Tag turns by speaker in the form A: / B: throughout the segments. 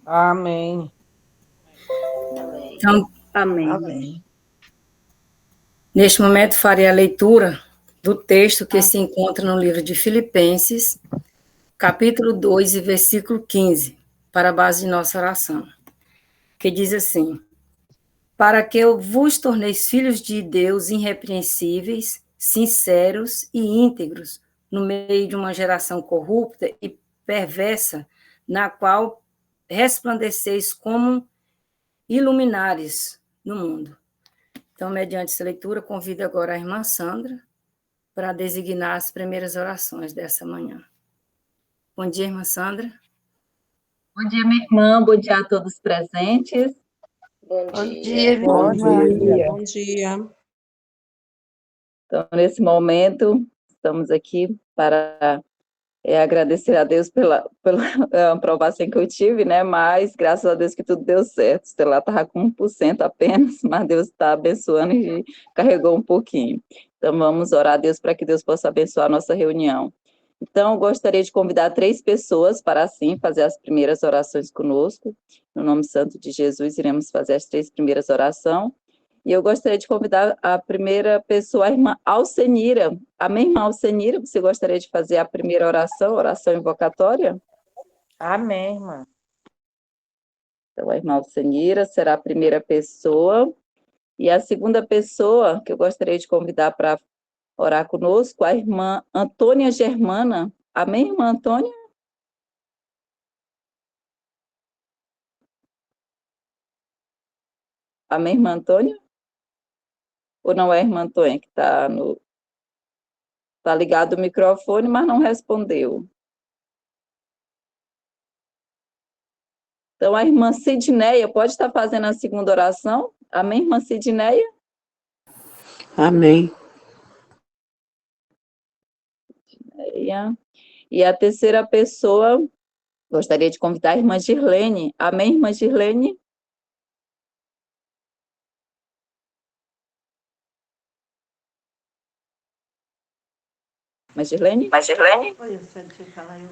A: Amém.
B: Então,
C: Amém.
A: Amém.
B: neste momento, farei a leitura do texto que se encontra no livro de Filipenses, capítulo 2 e versículo 15, para a base de nossa oração, que diz assim: para que eu vos torneis filhos de Deus irrepreensíveis, sinceros e íntegros, no meio de uma geração corrupta e perversa, na qual resplandeceis como iluminares no mundo. Então, mediante essa leitura, convido agora a irmã Sandra para designar as primeiras orações dessa manhã. Bom dia, irmã Sandra.
C: Bom dia, minha irmã. Bom dia a todos presentes.
D: Bom
A: Bom
D: dia.
A: dia, irmã.
E: Bom dia.
C: Então, nesse momento, estamos aqui para agradecer a Deus pela aprovação que eu tive, né? Mas, graças a Deus que tudo deu certo. O celular estava com 1% apenas, mas Deus está abençoando e carregou um pouquinho. Então, vamos orar a Deus para que Deus possa abençoar a nossa reunião. Então, eu gostaria de convidar 3 pessoas para, assim, fazer as primeiras orações conosco. No nome santo de Jesus, iremos fazer as 3 primeiras orações. E eu gostaria de convidar a primeira pessoa, a irmã Alcenira. Amém, irmã Alcenira? Você gostaria de fazer a primeira oração invocatória?
A: Amém, irmã.
C: Então, a irmã Alcenira será a primeira pessoa. E a segunda pessoa que eu gostaria de convidar para orar conosco, a irmã Antônia Germana. Amém, irmã Antônia? Amém, irmã Antônia? Ou não é a irmã Antônia que está ligado o microfone, mas não respondeu? Então, a irmã Sidneia pode estar fazendo a segunda oração? Amém, irmã Sidneia?
E: Amém.
C: E a terceira pessoa, gostaria de convidar a irmã Girlene. Amém, irmã Girlene? Irmã Girlene?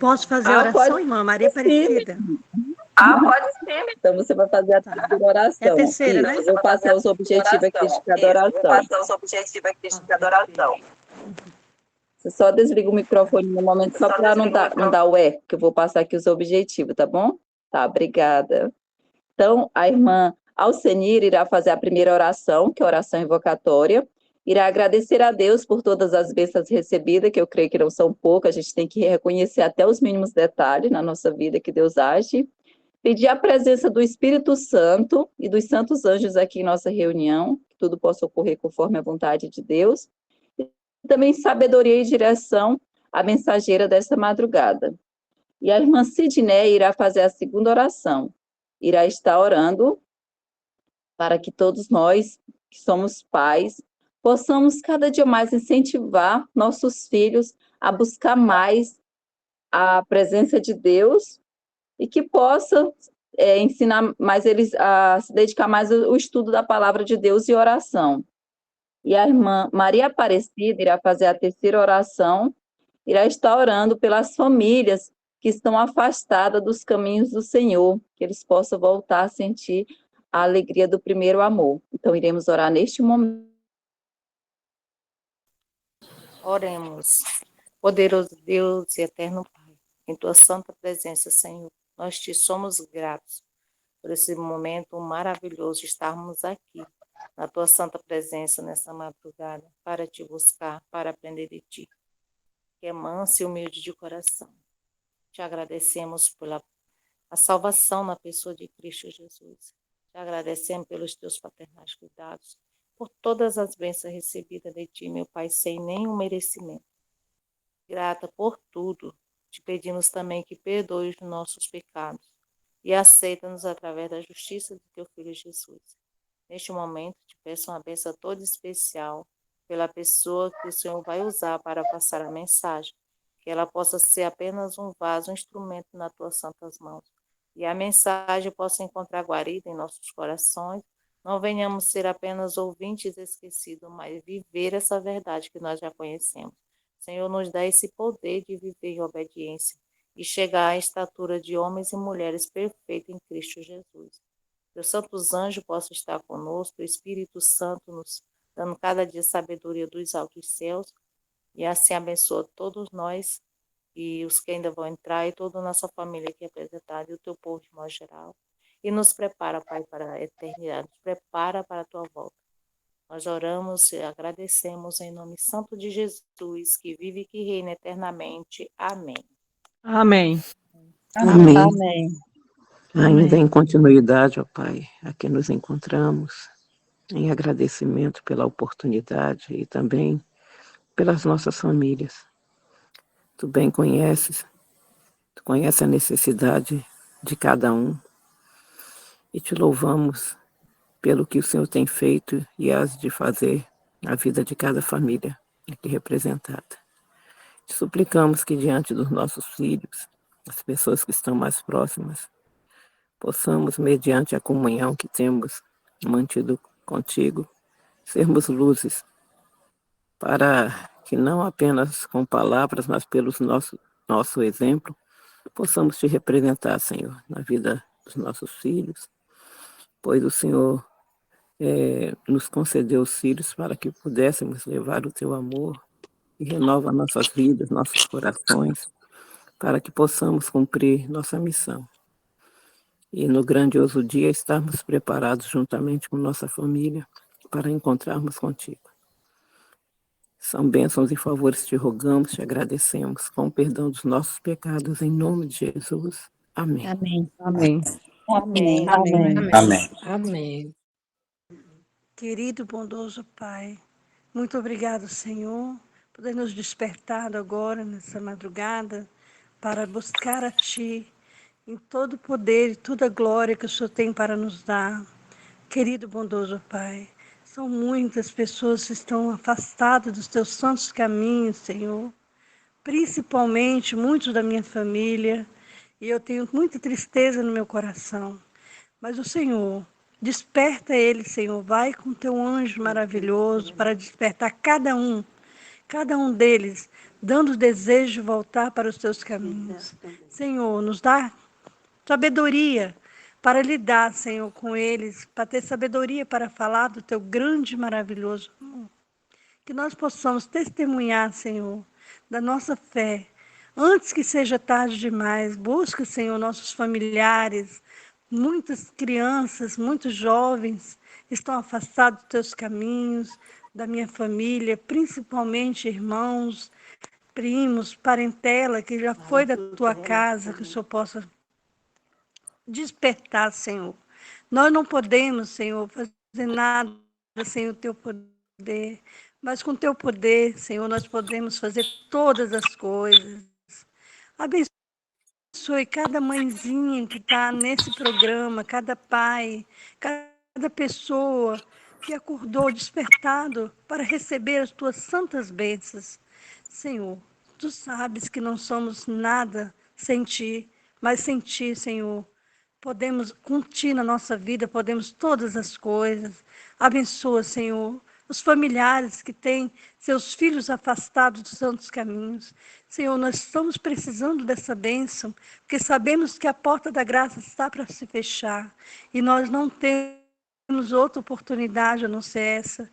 F: Posso fazer a oração, irmã Maria Aparecida?
C: Pode sim. Então, você vai fazer a terceira oração.
F: É a terceira, né?
C: Eu vou passar os objetivos aqui de cada oração. Você só desliga o microfone no momento, só para não dar o eco, que eu vou passar aqui os objetivos, tá bom? Tá, obrigada. Então, a irmã Alcenir irá fazer a primeira oração, que é a oração invocatória. Irá agradecer a Deus por todas as bênçãos recebidas, que eu creio que não são poucas, a gente tem que reconhecer até os mínimos detalhes na nossa vida que Deus age. Pedir a presença do Espírito Santo e dos santos anjos aqui em nossa reunião, que tudo possa ocorrer conforme a vontade de Deus. E também sabedoria e direção à mensageira desta madrugada. E a irmã Sidney irá fazer a segunda oração. Irá estar orando para que todos nós, que somos pais, possamos cada dia mais incentivar nossos filhos a buscar mais a presença de Deus e que possa ensinar mais eles a se dedicar mais ao estudo da palavra de Deus e oração. E a irmã Maria Aparecida irá fazer a terceira oração, irá estar orando pelas famílias que estão afastadas dos caminhos do Senhor, que eles possam voltar a sentir a alegria do primeiro amor. Então, iremos orar neste momento.
D: Oremos. Poderoso Deus e eterno Pai, em tua santa presença, Senhor, nós te somos gratos por esse momento maravilhoso de estarmos aqui, na tua santa presença nessa madrugada, para te buscar, para aprender de ti, que é manso e humilde de coração. Te agradecemos pela a salvação na pessoa de Cristo Jesus. Te agradecemos pelos teus paternais cuidados, por todas as bênçãos recebidas de ti, meu Pai, sem nenhum merecimento. Grata por tudo, te pedimos também que perdoe os nossos pecados e aceita-nos através da justiça do teu Filho Jesus. Neste momento, te peço uma bênção toda especial pela pessoa que o Senhor vai usar para passar a mensagem, que ela possa ser apenas um vaso, um instrumento nas tuas santas mãos, e a mensagem possa encontrar guarida em nossos corações, não venhamos ser apenas ouvintes esquecidos, mas viver essa verdade que nós já conhecemos. Senhor, nos dá esse poder de viver em obediência e chegar à estatura de homens e mulheres perfeitos em Cristo Jesus. Que os santos anjos possam estar conosco, o Espírito Santo nos dando cada dia sabedoria dos altos céus, e assim abençoa todos nós e os que ainda vão entrar e toda a nossa família aqui apresentada e o teu povo de modo geral. E nos prepara, Pai, para a eternidade, nos prepara para a tua volta. Nós oramos e agradecemos em nome santo de Jesus, que vive e que reina eternamente. Amém.
F: Amém.
E: Amém.
C: Amém.
E: Ainda em continuidade, ó Pai, aqui nos encontramos em agradecimento pela oportunidade e também pelas nossas famílias. Tu bem conheces, tu conheces a necessidade de cada um e te louvamos pelo que o Senhor tem feito e has de fazer na vida de cada família aqui representada. Te suplicamos que diante dos nossos filhos, as pessoas que estão mais próximas, possamos, mediante a comunhão que temos mantido contigo, sermos luzes para que não apenas com palavras, mas pelo nosso exemplo, possamos te representar, Senhor, na vida dos nossos filhos, pois o Senhor nos concedeu os filhos para que pudéssemos levar o teu amor e renova nossas vidas, nossos corações, para que possamos cumprir nossa missão. E no grandioso dia estarmos preparados juntamente com nossa família para encontrarmos contigo. São bênçãos e favores te rogamos, te agradecemos, com o perdão dos nossos pecados, em nome de Jesus. Amém.
C: Amém.
F: Amém.
C: Amém.
B: Amém.
G: Amém.
F: Amém.
H: Querido bondoso Pai, muito obrigado, Senhor, por ter nos despertado agora, nessa madrugada, para buscar a Ti, em todo o poder e toda a glória que o Senhor tem para nos dar. Querido bondoso Pai, são muitas pessoas que estão afastadas dos Teus santos caminhos, Senhor, principalmente muitos da minha família, e eu tenho muita tristeza no meu coração. Mas o Senhor, desperta ele, Senhor, vai com teu anjo maravilhoso para despertar cada um deles, dando o desejo de voltar para os teus caminhos. Senhor, nos dá sabedoria para lidar, Senhor, com eles, para ter sabedoria para falar do teu grande e maravilhoso amor. Que nós possamos testemunhar, Senhor, da nossa fé, antes que seja tarde demais. Busca, Senhor, nossos familiares, muitas crianças, muitos jovens estão afastados dos teus caminhos, da minha família, principalmente irmãos, primos, parentela, que já foi da tua casa, que o Senhor possa despertar, Senhor. Nós não podemos, Senhor, fazer nada sem o teu poder, mas com o teu poder, Senhor, nós podemos fazer todas as coisas. Abençoe cada mãezinha que está nesse programa, cada pai, cada pessoa que acordou despertado para receber as tuas santas bênçãos. Senhor, tu sabes que não somos nada sem ti, mas sem ti, Senhor, podemos, com ti na nossa vida, podemos todas as coisas. Abençoa, Senhor, os familiares que têm seus filhos afastados dos santos caminhos. Senhor, nós estamos precisando dessa bênção, porque sabemos que a porta da graça está para se fechar e nós não temos outra oportunidade a não ser essa.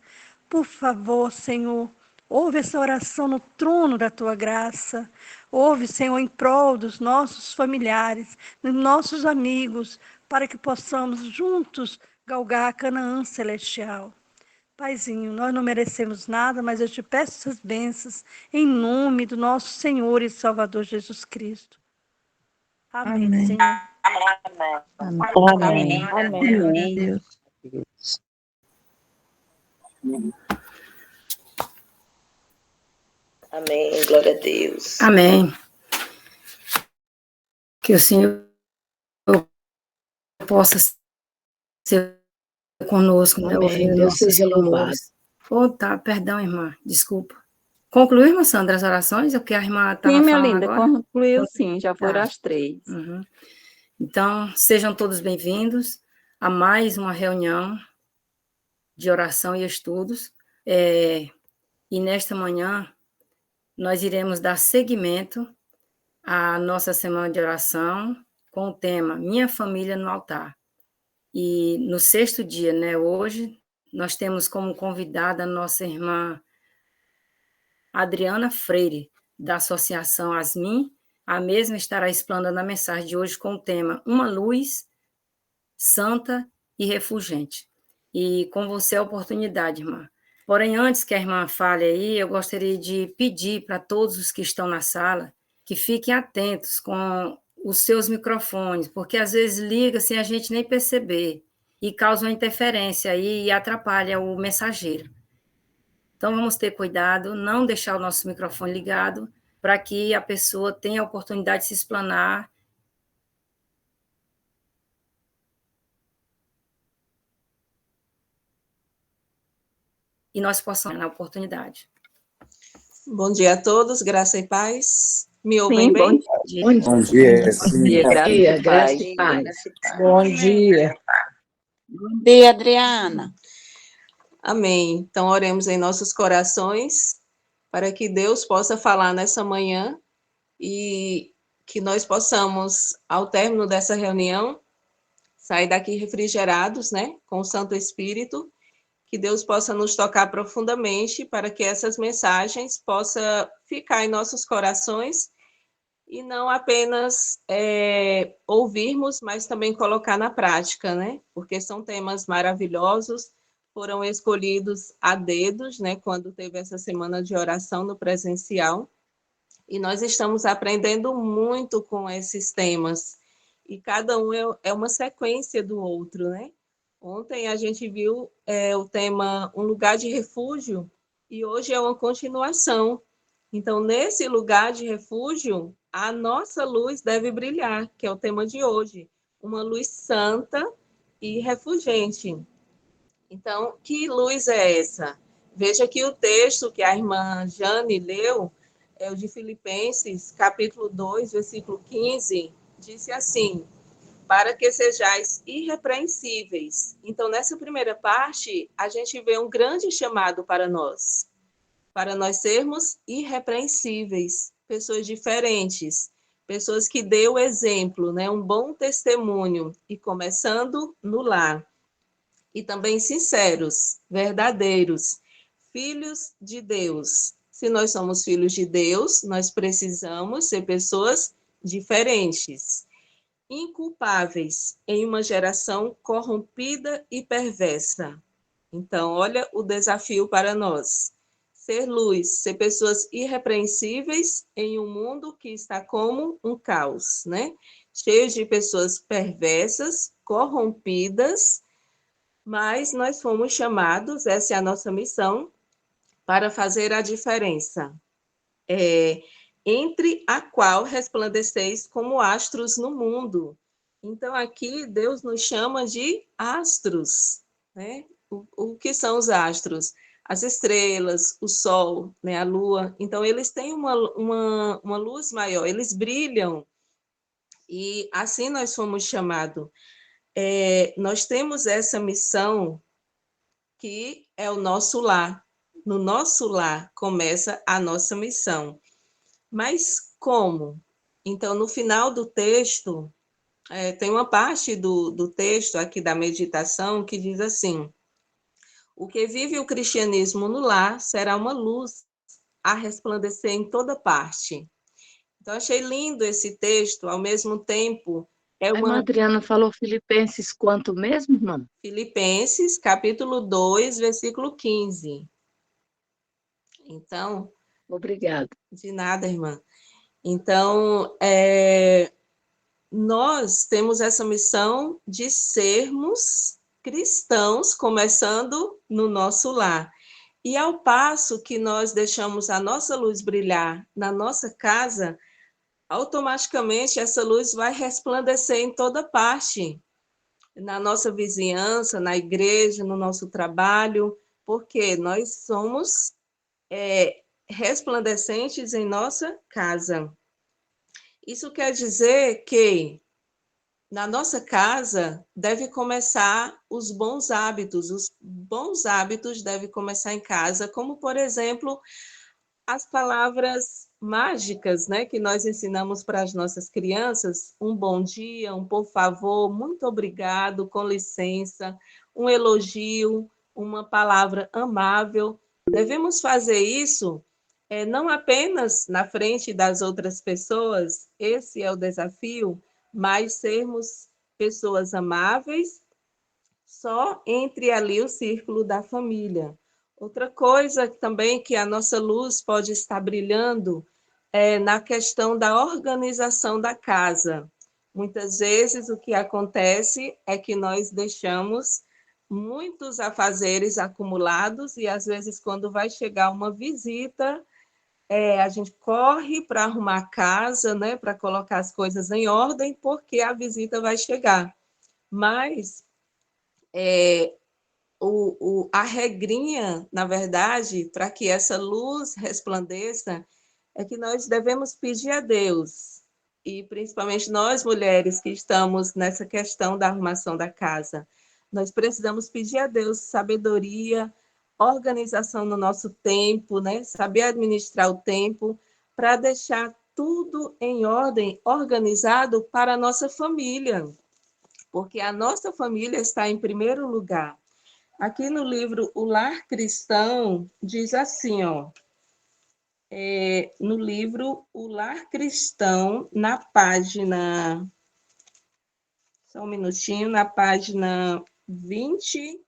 H: Por favor, Senhor, ouve essa oração no trono da tua graça. Ouve, Senhor, em prol dos nossos familiares, dos nossos amigos, para que possamos juntos galgar a Canaã celestial. Paizinho, nós não merecemos nada, mas eu te peço essas bênçãos em nome do nosso Senhor e Salvador Jesus Cristo. Amém,
C: Amém.
H: Senhor.
C: Amém.
A: Amém.
C: Amém.
I: Amém, glória a Deus.
B: Amém. Que o Senhor possa ser conosco, né?
C: Amém.
B: Ouvindo
C: Deus
B: nossos
C: seja louvado.
B: clamores. Oh, tá, perdão, irmã, desculpa. Concluiu, irmã Sandra, as orações? É o que a irmã estava
C: Sim, minha
B: falando
C: linda,
B: agora?
C: concluiu sim, já foram
B: Tá.
C: as 3.
B: Uhum. Então, sejam todos bem-vindos a mais uma reunião de oração e estudos. E nesta manhã, nós iremos dar seguimento a nossa semana de oração com o tema Minha Família no Altar. E no 6º dia, né, hoje, nós temos como convidada a nossa irmã Adriana Freire, da Associação Asmin. A mesma estará explanando a mensagem de hoje com o tema Uma Luz Santa e Refulgente. E com você a oportunidade, irmã. Porém, antes que a irmã fale aí, eu gostaria de pedir para todos os que estão na sala que fiquem atentos com os seus microfones, porque às vezes liga sem a gente nem perceber e causa uma interferência aí e atrapalha o mensageiro. Então, vamos ter cuidado, não deixar o nosso microfone ligado, para que a pessoa tenha a oportunidade de se explanar. E nós possamos na oportunidade.
G: Bom dia a todos, graça e paz. Me ouvem bem?
C: Bom dia,
A: Bom dia,
C: graça e paz.
A: Bom dia.
I: Bom dia, Adriana.
G: Amém. Então, oremos em nossos corações para que Deus possa falar nessa manhã e que nós possamos, ao término dessa reunião, sair daqui refrigerados, né, com o Santo Espírito, que Deus possa nos tocar profundamente para que essas mensagens possam ficar em nossos corações e não apenas ouvirmos, mas também colocar na prática, né? Porque são temas maravilhosos, foram escolhidos a dedos, né? Quando teve essa semana de oração no presencial, e nós estamos aprendendo muito com esses temas, e cada um é uma sequência do outro, né? Ontem a gente viu o tema Um Lugar de Refúgio, e hoje é uma continuação. Então, nesse lugar de refúgio, a nossa luz deve brilhar, que é o tema de hoje. Uma luz santa e refulgente. Então, que luz é essa? Veja que o texto que a irmã Jane leu é o de Filipenses, capítulo 2, versículo 15, disse assim: para que sejais irrepreensíveis. Então, nessa primeira parte, a gente vê um grande chamado para nós sermos irrepreensíveis, pessoas diferentes, pessoas que dê o exemplo, né? Um bom testemunho, e começando no lar. E também sinceros, verdadeiros, filhos de Deus. Se nós somos filhos de Deus, nós precisamos ser pessoas diferentes, inculpáveis em uma geração corrompida e perversa. Então, olha o desafio para nós. Ser luz, ser pessoas irrepreensíveis em um mundo que está como um caos, né? Cheio de pessoas perversas, corrompidas, mas nós fomos chamados, essa é a nossa missão, para fazer a diferença. Entre a qual resplandeceis como astros no mundo. Então, aqui, Deus nos chama de astros, né? O que são os astros? As estrelas, o sol, né? A lua. Então, eles têm uma luz maior, eles brilham. E assim nós fomos chamados. Nós temos essa missão que é o nosso lar. No nosso lar começa a nossa missão. Mas como? Então, no final do texto, tem uma parte do texto aqui da meditação que diz assim: o que vive o cristianismo no lar será uma luz a resplandecer em toda parte. Então, achei lindo esse texto, ao mesmo tempo...
I: A irmã Adriana falou Filipenses quanto mesmo, irmã?
G: Filipenses, capítulo 2, versículo 15. Então...
I: Obrigada.
G: De nada, irmã. Então, nós temos essa missão de sermos cristãos, começando no nosso lar. E ao passo que nós deixamos a nossa luz brilhar na nossa casa, automaticamente essa luz vai resplandecer em toda parte, na nossa vizinhança, na igreja, no nosso trabalho, porque nós somos resplandecentes em nossa casa. Isso quer dizer que na nossa casa deve começar os bons hábitos. Os bons hábitos devem começar em casa, como, por exemplo, as palavras mágicas, né, que nós ensinamos para as nossas crianças, um bom dia, um por favor, muito obrigado, com licença, um elogio, uma palavra amável. Devemos fazer isso não apenas na frente das outras pessoas, esse é o desafio, mas sermos pessoas amáveis só entre ali o círculo da família. Outra coisa também que a nossa luz pode estar brilhando é na questão da organização da casa. Muitas vezes o que acontece é que nós deixamos muitos afazeres acumulados e às vezes quando vai chegar uma visita, a gente corre para arrumar a casa, né, para colocar as coisas em ordem, porque a visita vai chegar. Mas a regrinha, na verdade, para que essa luz resplandeça, é que nós devemos pedir a Deus, e principalmente nós mulheres que estamos nessa questão da arrumação da casa, nós precisamos pedir a Deus sabedoria, organização no nosso tempo, né? Saber administrar o tempo, para deixar tudo em ordem, organizado para a nossa família, porque a nossa família está em primeiro lugar. Aqui no livro O Lar Cristão, diz assim, ó, no livro O Lar Cristão, na página, só um minutinho, na página 22,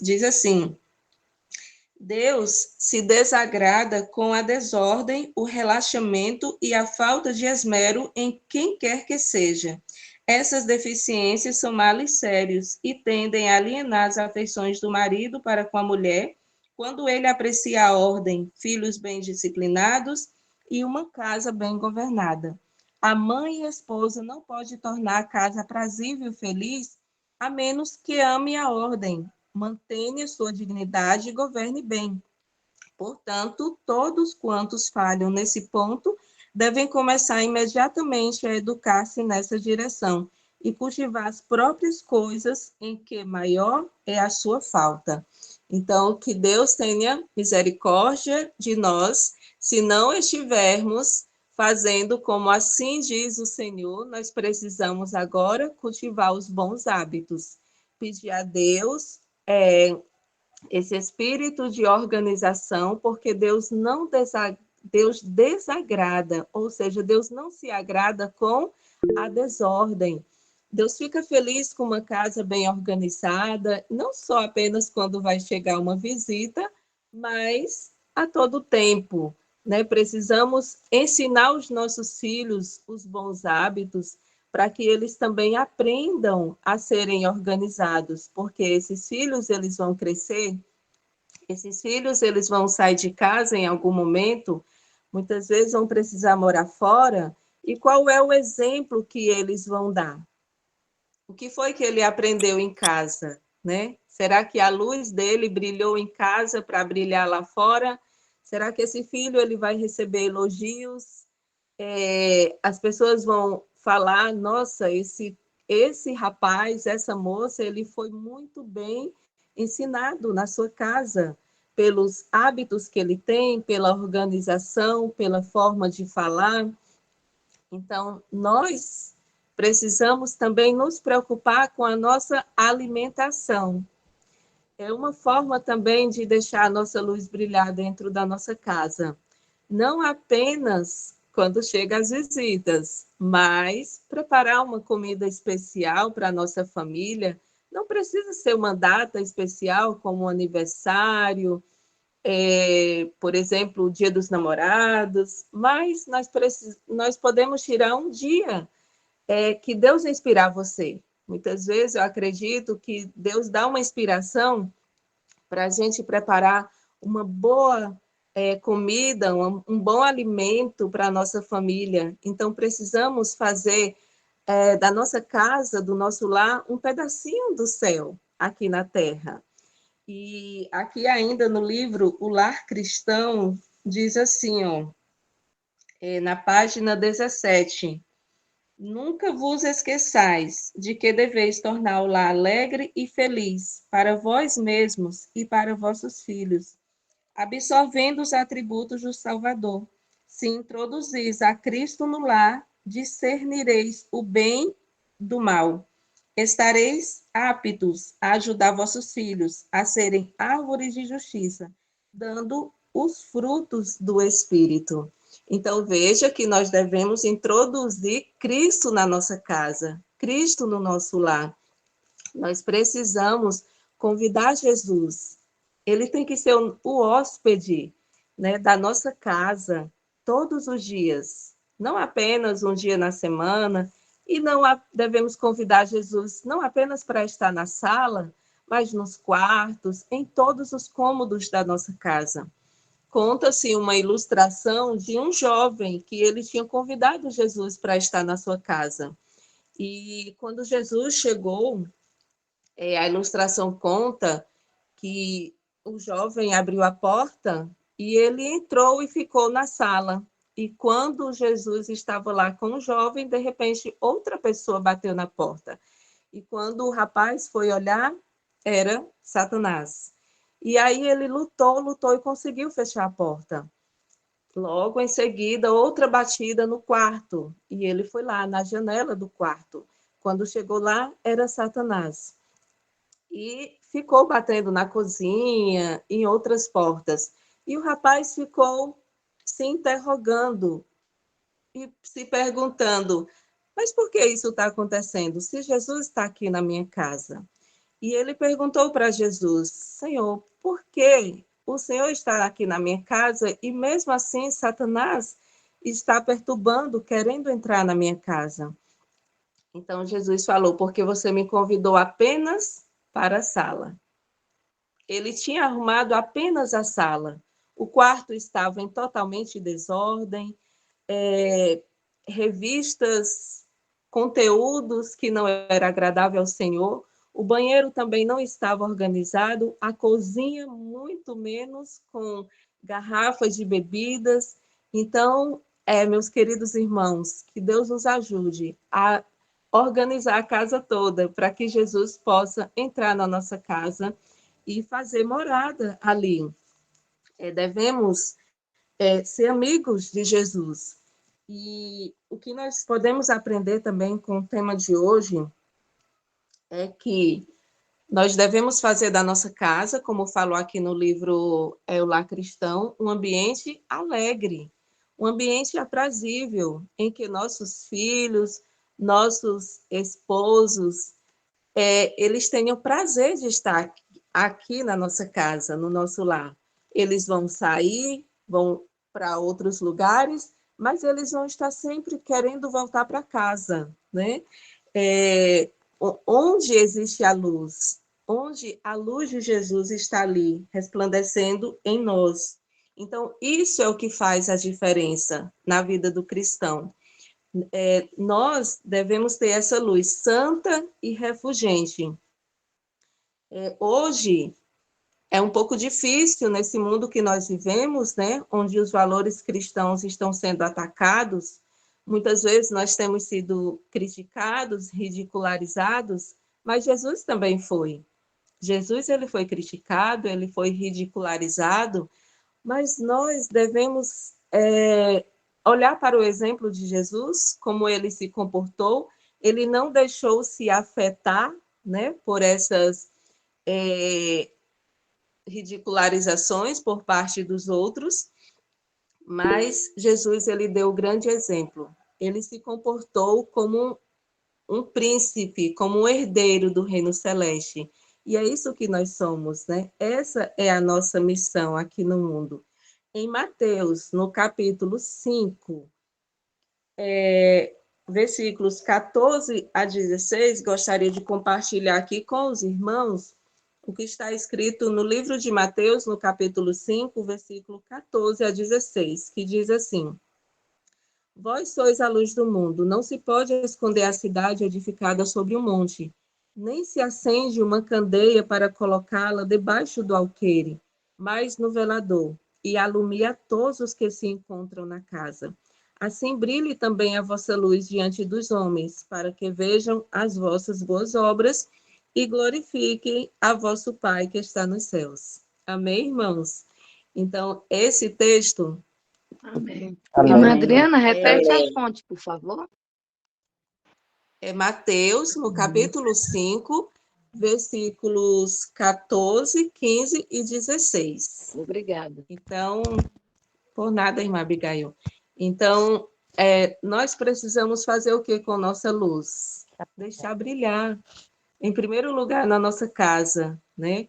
G: diz assim: Deus se desagrada com a desordem, o relaxamento e a falta de esmero em quem quer que seja. Essas deficiências são males sérios e tendem a alienar as afeições do marido para com a mulher, quando ele aprecia a ordem, filhos bem disciplinados e uma casa bem governada. A mãe e a esposa não pode tornar a casa aprazível e feliz, a menos que ame a ordem, mantenha sua dignidade e governe bem. Portanto, todos quantos falham nesse ponto devem começar imediatamente a educar-se nessa direção e cultivar as próprias coisas em que maior é a sua falta. Então, que Deus tenha misericórdia de nós, se não estivermos fazendo como assim diz o Senhor, nós precisamos agora cultivar os bons hábitos, pedir a Deus esse espírito de organização, porque Deus Deus desagrada, ou seja, Deus não se agrada com a desordem. Deus fica feliz com uma casa bem organizada, não só apenas quando vai chegar uma visita, mas a todo tempo, né? Precisamos ensinar os nossos filhos os bons hábitos, para que eles também aprendam a serem organizados, porque esses filhos eles vão crescer, esses filhos eles vão sair de casa em algum momento, muitas vezes vão precisar morar fora, e qual é o exemplo que eles vão dar? O que foi que ele aprendeu em casa, né? Será que a luz dele brilhou em casa para brilhar lá fora? Será que esse filho ele vai receber elogios? As pessoas vão falar, nossa, esse rapaz, essa moça, ele foi muito bem ensinado na sua casa, pelos hábitos que ele tem, pela organização, pela forma de falar. Então, nós precisamos também nos preocupar com a nossa alimentação. É uma forma também de deixar a nossa luz brilhar dentro da nossa casa. Não apenas quando chegam as visitas, mas preparar uma comida especial para a nossa família. Não precisa ser uma data especial, como um aniversário, por exemplo, o Dia dos Namorados, mas nós podemos tirar um dia que Deus inspirar você. Muitas vezes eu acredito que Deus dá uma inspiração para a gente preparar uma boa comida, um bom alimento para a nossa família. Então, precisamos fazer da nossa casa, do nosso lar, um pedacinho do céu aqui na Terra. E aqui ainda no livro O Lar Cristão, diz assim, ó, na página 17, Nunca vos esqueçais de que deveis tornar o lar alegre e feliz para vós mesmos e para vossos filhos, absorvendo os atributos do Salvador. Se introduzis a Cristo no lar, discernireis o bem do mal. Estareis aptos a ajudar vossos filhos a serem árvores de justiça, dando os frutos do Espírito. Então, veja que nós devemos introduzir Cristo na nossa casa, Cristo no nosso lar. Nós precisamos convidar Jesus. Ele tem que ser o hóspede, né, da nossa casa todos os dias, não apenas um dia na semana, e não devemos convidar Jesus não apenas para estar na sala, mas nos quartos, em todos os cômodos da nossa casa. Conta-se uma ilustração de um jovem que ele tinha convidado Jesus para estar na sua casa. E quando Jesus chegou, a ilustração conta que o jovem abriu a porta e ele entrou e ficou na sala. E quando Jesus estava lá com o jovem, de repente outra pessoa bateu na porta. E quando o rapaz foi olhar, era Satanás. E aí ele lutou e conseguiu fechar a porta. Logo em seguida, outra batida no quarto. E ele foi lá na janela do quarto. Quando chegou lá, era Satanás. E ficou batendo na cozinha, em outras portas. E o rapaz ficou se interrogando e se perguntando, mas por que isso está acontecendo? Se Jesus está aqui na minha casa. E ele perguntou para Jesus, Senhor, por que o Senhor está aqui na minha casa e mesmo assim Satanás está perturbando, querendo entrar na minha casa? Então Jesus falou, porque você me convidou apenas para a sala. Ele tinha arrumado apenas a sala. O quarto estava em totalmente desordem, revistas, conteúdos que não era agradável ao Senhor. O banheiro também não estava organizado, a cozinha muito menos, com garrafas de bebidas. Então, meus queridos irmãos, que Deus nos ajude a organizar a casa toda, para que Jesus possa entrar na nossa casa e fazer morada ali. Devemos ser amigos de Jesus. E o que nós podemos aprender também com o tema de hoje é que nós devemos fazer da nossa casa, como falou aqui no livro O Lar Cristão, um ambiente alegre, um ambiente aprazível, em que nossos filhos, nossos esposos, eles tenham prazer de estar aqui na nossa casa, no nosso lar. Eles vão sair, vão para outros lugares, mas eles vão estar sempre querendo voltar para casa, né? Onde existe a luz, onde a luz de Jesus está ali, resplandecendo em nós. Então, isso é o que faz a diferença na vida do cristão. Nós devemos ter essa luz santa e refulgente. Hoje é um pouco difícil nesse mundo que nós vivemos, né, onde os valores cristãos estão sendo atacados. Muitas vezes nós temos sido criticados, ridicularizados, mas Jesus também foi. Jesus, ele foi criticado, ele foi ridicularizado, mas nós devemos olhar para o exemplo de Jesus, como ele se comportou. Ele não deixou se afetar, né, por essas ridicularizações por parte dos outros, mas Jesus, ele deu um grande exemplo. Ele se comportou como um príncipe, como um herdeiro do reino celeste. E é isso que nós somos, né? Essa é a nossa missão aqui no mundo. Em Mateus, no capítulo 5, versículos 14 a 16, gostaria de compartilhar aqui com os irmãos o que está escrito no livro de Mateus, no capítulo 5, versículo 14 a 16, que diz assim: Vós sois a luz do mundo, não se pode esconder a cidade edificada sobre um monte, nem se acende uma candeia para colocá-la debaixo do alqueire, mas no velador, e alumia todos os que se encontram na casa. Assim brilhe também a vossa luz diante dos homens, para que vejam as vossas boas obras e glorifiquem a vosso Pai que está nos céus. Amém, irmãos? Então, esse texto...
I: Amém.
A: Amém.
I: Irmã Adriana, repete a
C: Amém.
I: fonte, por favor.
G: É Mateus, no capítulo 5, versículos 14, 15 e 16.
I: Obrigada.
G: Então, por nada, irmã Abigail. Então, nós precisamos fazer o que com nossa luz? Deixar brilhar. Em primeiro lugar, na nossa casa, né?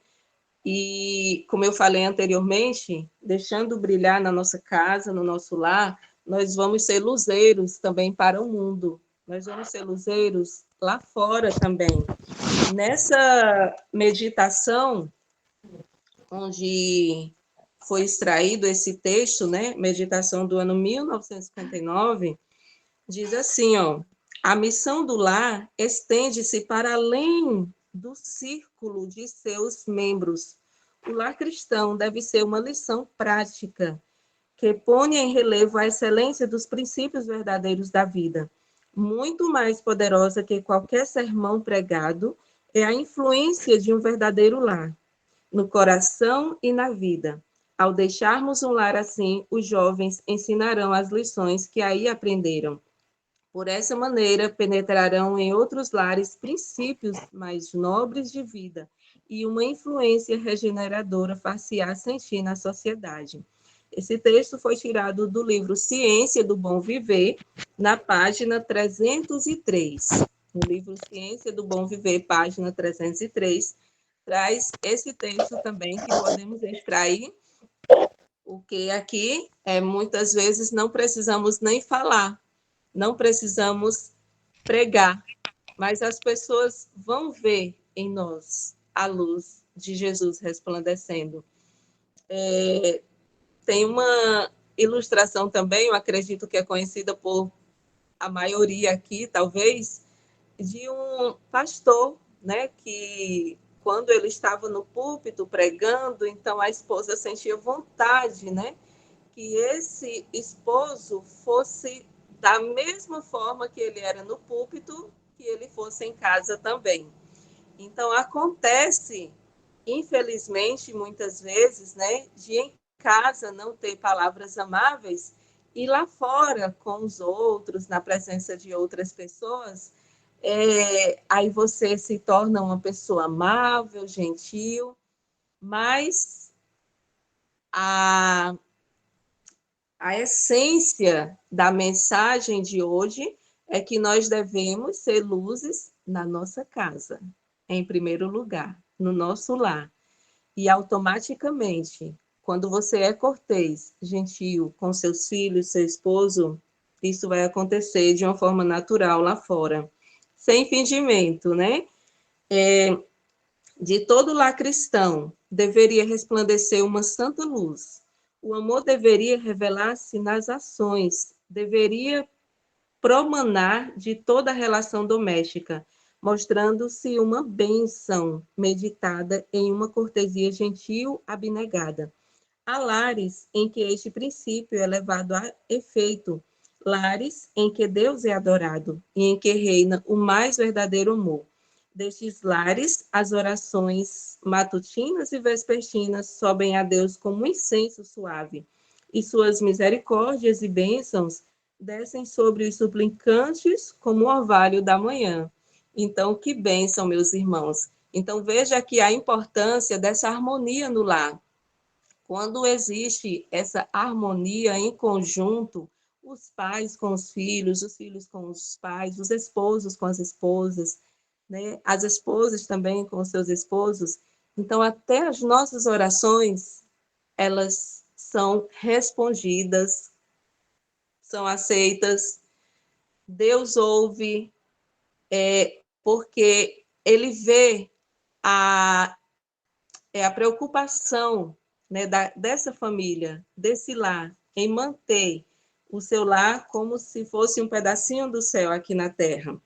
G: E, como eu falei anteriormente, deixando brilhar na nossa casa, no nosso lar, nós vamos ser luzeiros também para o mundo. Nós vamos ser luzeiros lá fora também. Nessa meditação, onde foi extraído esse texto, né? Meditação do ano 1959, diz assim, ó: a missão do lar estende-se para além do círculo de seus membros. O lar cristão deve ser uma lição prática que põe em relevo a excelência dos princípios verdadeiros da vida. Muito mais poderosa que qualquer sermão pregado é a influência de um verdadeiro lar no coração e na vida. Ao deixarmos um lar assim, os jovens ensinarão as lições que aí aprenderam. Por essa maneira, penetrarão em outros lares princípios mais nobres de vida e uma influência regeneradora far-se-á sentir na sociedade. Esse texto foi tirado do livro Ciência do Bom Viver, na página 303. O livro Ciência do Bom Viver, página 303, traz esse texto também que podemos extrair, porque aqui, muitas vezes, não precisamos nem falar, não precisamos pregar, mas as pessoas vão ver em nós a luz de Jesus resplandecendo. Tem uma ilustração também, eu acredito que é conhecida por a maioria aqui, talvez, de um pastor, né, que quando ele estava no púlpito pregando, então a esposa sentia vontade, né, que esse esposo fosse da mesma forma que ele era no púlpito, que ele fosse em casa também. Então, acontece, infelizmente, muitas vezes, né, de em casa não ter palavras amáveis e lá fora, com os outros, na presença de outras pessoas, aí você se torna uma pessoa amável, gentil, mas a essência da mensagem de hoje é que nós devemos ser luzes na nossa casa, em primeiro lugar, no nosso lar. E automaticamente, quando você é cortês, gentil com seus filhos, seu esposo, isso vai acontecer de uma forma natural lá fora. Sem fingimento, né? De todo lar cristão, deveria resplandecer uma santa luz. O amor deveria revelar-se nas ações, deveria promanar de toda a relação doméstica, mostrando-se uma bênção meditada em uma cortesia gentil, abnegada. Há lares em que este princípio é levado a efeito, lares em que Deus é adorado e em que reina o mais verdadeiro amor. Destes lares, as orações matutinas e vespertinas sobem a Deus como um incenso suave, e suas misericórdias e bênçãos descem sobre os suplicantes como o orvalho da manhã. Então, que bênção, meus irmãos. Então, veja aqui a importância dessa harmonia no lar. Quando existe essa harmonia em conjunto, os pais com os filhos com os pais, os esposos com as esposas, né? As esposas também com os seus esposos. Então, até as nossas orações, elas são respondidas, são aceitas. Deus ouve, porque Ele vê a preocupação, né, dessa família, desse lar, em manter o seu lar como se fosse um pedacinho do céu aqui na terra.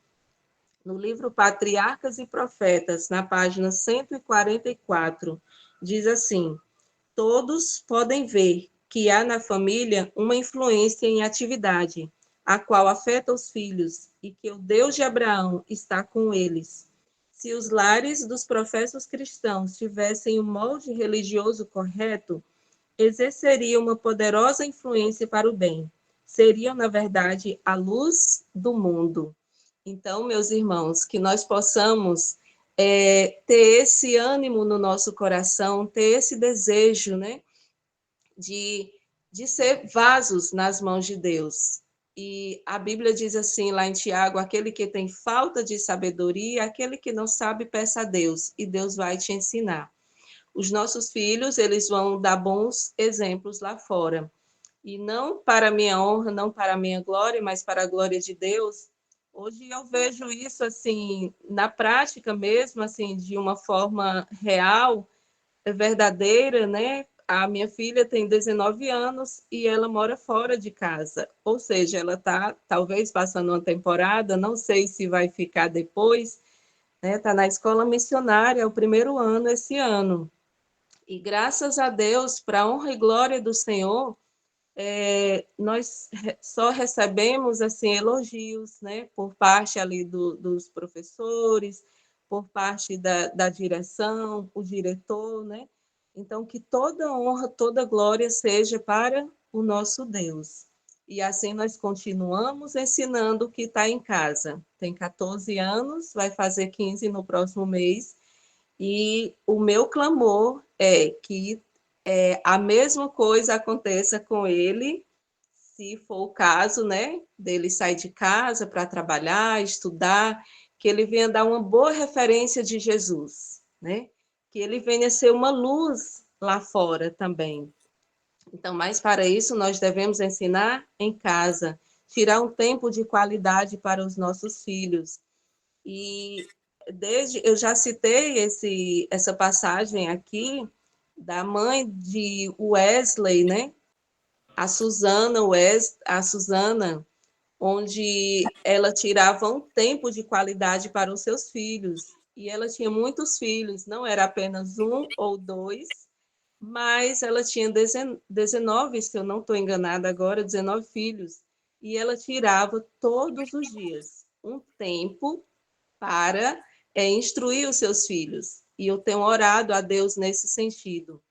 G: No livro Patriarcas e Profetas, na página 144, diz assim: todos podem ver que há na família uma influência em atividade, a qual afeta os filhos, e que o Deus de Abraão está com eles. Se os lares dos professos cristãos tivessem o molde religioso correto, exerceriam uma poderosa influência para o bem. Seriam, na verdade, a luz do mundo. Então, meus irmãos, que nós possamos ter esse ânimo no nosso coração, ter esse desejo, né, de ser vasos nas mãos de Deus. E a Bíblia diz assim, lá em Tiago, aquele que tem falta de sabedoria, aquele que não sabe, peça a Deus, e Deus vai te ensinar. Os nossos filhos, eles vão dar bons exemplos lá fora. E não para a minha honra, não para a minha glória, mas para a glória de Deus. Hoje eu vejo isso, assim, na prática mesmo, assim, de uma forma real, verdadeira, né? A minha filha tem 19 anos e ela mora fora de casa. Ou seja, ela está, talvez, passando uma temporada, não sei se vai ficar depois, né? Está na escola missionária, é o primeiro ano esse ano. E graças a Deus, para a honra e glória do Senhor, nós só recebemos assim elogios, né, por parte ali dos professores, por parte da direção, o diretor, né? Então, que toda honra, toda glória seja para o nosso Deus. E assim nós continuamos ensinando o que está em casa. Tem 14 anos, vai fazer 15 no próximo mês, e o meu clamor é que a mesma coisa aconteça com ele, se for o caso, né, dele sair de casa para trabalhar, estudar, que ele venha dar uma boa referência de Jesus, né, que ele venha ser uma luz lá fora também. Então, mas para isso nós devemos ensinar em casa, tirar um tempo de qualidade para os nossos filhos. E eu já citei essa passagem aqui da mãe de Wesley, né? A Susana, onde ela tirava um tempo de qualidade para os seus filhos. E ela tinha muitos filhos, não era apenas um ou dois, mas ela tinha 19, se eu não estou enganada agora, 19 filhos. E ela tirava todos os dias um tempo para instruir os seus filhos. E eu tenho orado a Deus nesse sentido,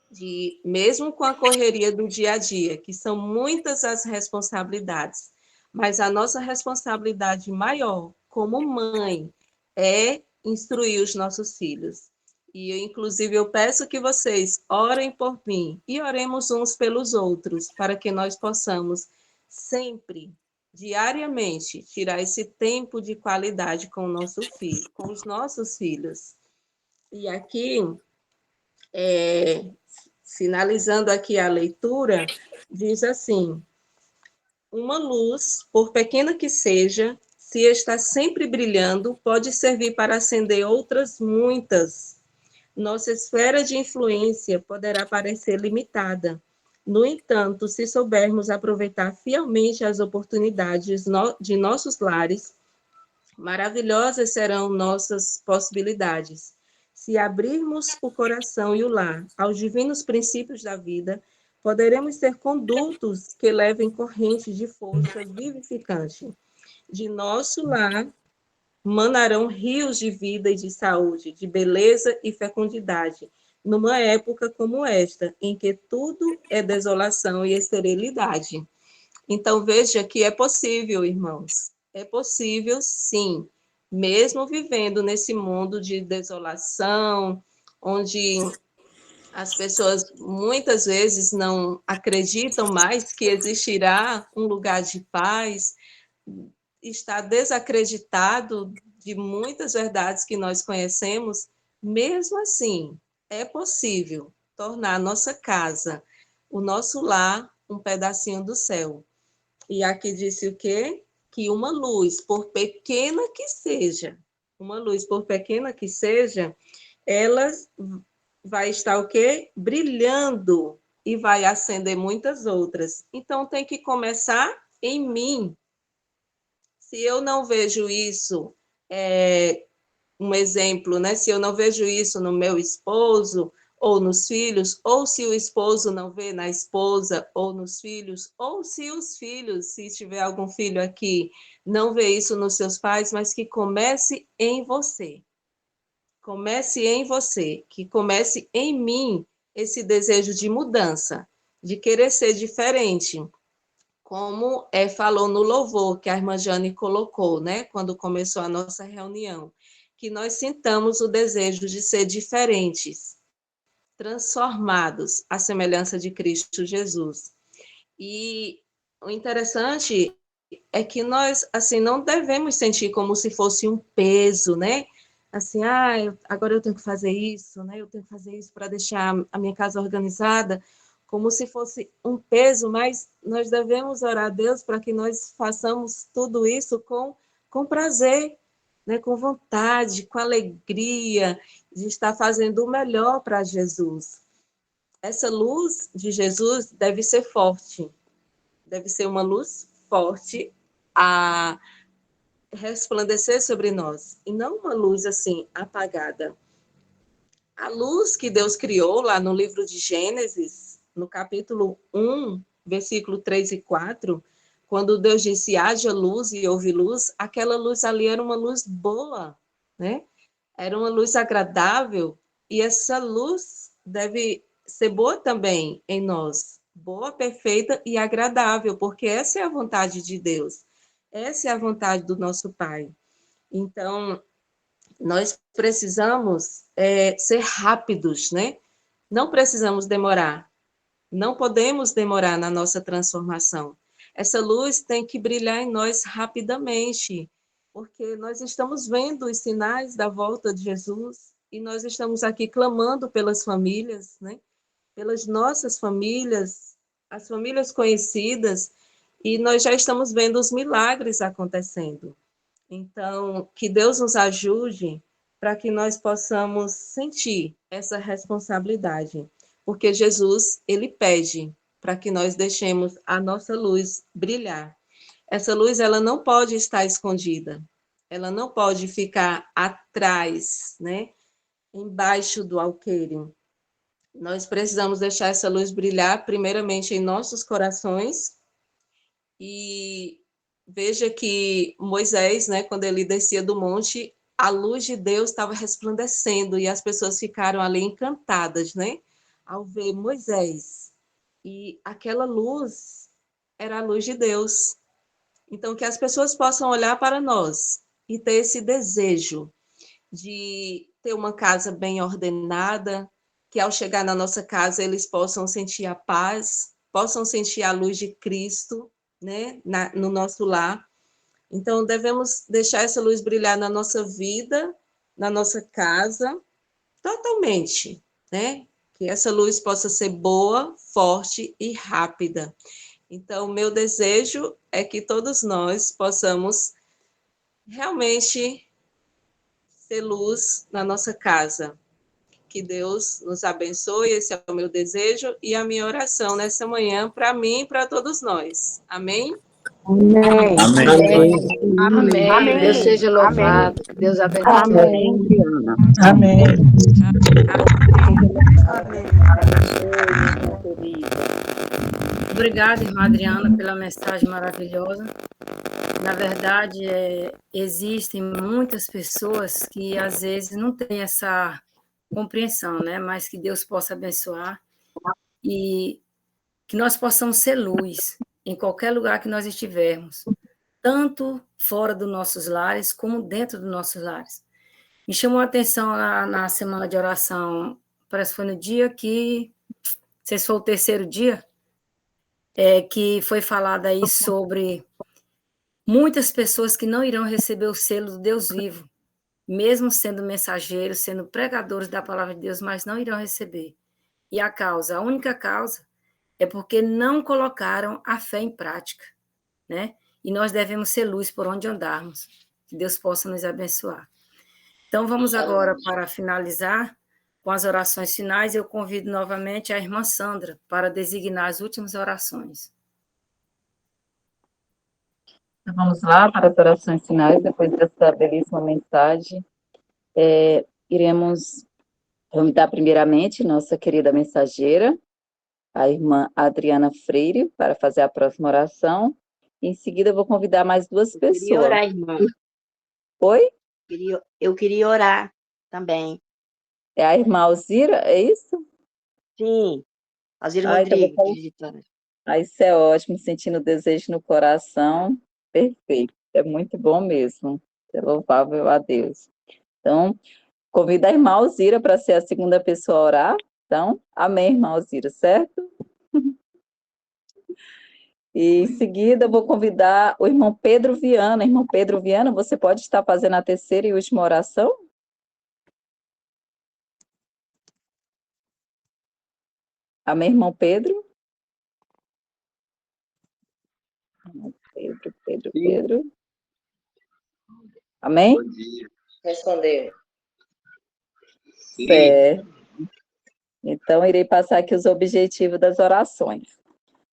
G: de mesmo com a correria do dia a dia, que são muitas as responsabilidades, mas a nossa responsabilidade maior como mãe é instruir os nossos filhos. E inclusive eu peço que vocês orem por mim e oremos uns pelos outros, para que nós possamos sempre, diariamente, tirar esse tempo de qualidade com o nosso filho, com os nossos filhos. E aqui, finalizando aqui a leitura, diz assim: uma luz, por pequena que seja, se está sempre brilhando, pode servir para acender outras muitas. Nossa esfera de influência poderá parecer limitada. No entanto, se soubermos aproveitar fielmente as oportunidades de nossos lares, maravilhosas serão nossas possibilidades. Se abrirmos o coração e o lar aos divinos princípios da vida, poderemos ser condutos que levem correntes de força vivificante. De nosso lar manarão rios de vida e de saúde, de beleza e fecundidade, numa época como esta, em que tudo é desolação e esterilidade. Então, veja que é possível, irmãos. É possível, sim, mesmo vivendo nesse mundo de desolação, onde as pessoas muitas vezes não acreditam mais que existirá um lugar de paz, está desacreditado de muitas verdades que nós conhecemos. Mesmo assim, é possível tornar a nossa casa, o nosso lar, um pedacinho do céu. E aqui disse o quê? Que uma luz, por pequena que seja, ela vai estar o quê? Brilhando e vai acender muitas outras. Então, tem que começar em mim. Se eu não vejo isso, um exemplo, né? Se eu não vejo isso no meu esposo ou nos filhos, ou se o esposo não vê na esposa ou nos filhos, ou se os filhos, se tiver algum filho aqui, não vê isso nos seus pais, mas que comece em você. Comece em você, que comece em mim esse desejo de mudança, de querer ser diferente, como falou no louvor que a irmã Jane colocou, né, quando começou a nossa reunião, que nós sintamos o desejo de ser diferentes, transformados à semelhança de Cristo Jesus. E o interessante é que nós, assim, não devemos sentir como se fosse um peso, né? Assim, agora eu tenho que fazer isso, né? Eu tenho que fazer isso para deixar a minha casa organizada, como se fosse um peso, mas nós devemos orar a Deus para que nós façamos tudo isso com prazer, né? Com vontade, com alegria, de estar fazendo o melhor para Jesus. Essa luz de Jesus deve ser forte, deve ser uma luz forte a resplandecer sobre nós, e não uma luz assim apagada. A luz que Deus criou lá no livro de Gênesis, no capítulo 1, versículo 3 e 4, quando Deus disse haja luz e houve luz, aquela luz ali era uma luz boa, né? Era uma luz agradável, e essa luz deve ser boa também em nós, boa, perfeita e agradável, porque essa é a vontade de Deus, essa é a vontade do nosso Pai. Então, nós precisamos ser rápidos, né? Não precisamos demorar, não podemos demorar na nossa transformação. Essa luz tem que brilhar em nós rapidamente, porque nós estamos vendo os sinais da volta de Jesus e nós estamos aqui clamando pelas famílias, né? Pelas nossas famílias, as famílias conhecidas, e nós já estamos vendo os milagres acontecendo. Então, que Deus nos ajude para que nós possamos sentir essa responsabilidade, porque Jesus, ele pede para que nós deixemos a nossa luz brilhar. Essa luz, ela não pode estar escondida, ela não pode ficar atrás, né? Embaixo do alqueire. Nós precisamos deixar essa luz brilhar primeiramente em nossos corações. E veja que Moisés, né, quando ele descia do monte, a luz de Deus estava resplandecendo e as pessoas ficaram ali encantadas, né, ao ver Moisés. E aquela luz era a luz de Deus. Então, que as pessoas possam olhar para nós e ter esse desejo de ter uma casa bem ordenada, que ao chegar na nossa casa eles possam sentir a paz, possam sentir a luz de Cristo, né, no nosso lar. Então, devemos deixar essa luz brilhar na nossa vida, na nossa casa, totalmente, né? Que essa luz possa ser boa, forte e rápida. Então, meu desejo é que todos nós possamos realmente ser luz na nossa casa. Que Deus nos abençoe, esse é o meu desejo e a minha oração nessa manhã para mim e para todos nós. Amém?
A: Amém.
I: Amém.
A: Amém.
I: Amém. Deus seja louvado. Que Deus abençoe.
A: Amém.
J: Amém.
B: Obrigada, irmã Adriana, pela mensagem maravilhosa. Na verdade, existem muitas pessoas que às vezes não têm essa compreensão, né? Mas que Deus possa abençoar e que nós possamos ser luz em qualquer lugar que nós estivermos, tanto fora dos nossos lares como dentro dos nossos lares. Me chamou a atenção na semana de oração, parece que foi no dia que, não sei se foi o terceiro dia, que foi falado aí sobre muitas pessoas que não irão receber o selo do Deus vivo, mesmo sendo mensageiros, sendo pregadores da palavra de Deus, mas não irão receber. E a única causa, é porque não colocaram a fé em prática, né? E nós devemos ser luz por onde andarmos. Que Deus possa nos abençoar. Então, vamos agora, para finalizar, com as orações finais, eu convido novamente a irmã Sandra para designar as últimas orações.
C: Então, vamos lá para as orações finais, depois dessa belíssima mensagem. Iremos Vamos dar primeiramente nossa querida mensageira, a irmã Adriana Freire, para fazer a próxima oração. Em seguida, eu vou convidar mais duas
J: Eu queria
C: pessoas.
J: orar, irmã.
C: Oi?
J: Eu queria orar também.
C: É a irmã Alzira, é isso?
J: Sim, Alzira
C: Então eu vou
J: Rodrigues,
C: falar.
J: de Vitória.
C: Isso é ótimo, sentindo o desejo no coração. Perfeito, é muito bom mesmo. É louvável a Deus. Então, convido a irmã Alzira para ser a segunda pessoa a orar. Então, amém, irmã Alzira, certo? E em seguida, eu vou convidar o irmão Pedro Viana. Irmão Pedro Viana, você pode estar fazendo a terceira e última oração? Amém, irmão Pedro? Pedro. Amém?
J: Respondeu.
C: Certo. Então, irei passar aqui os objetivos das orações.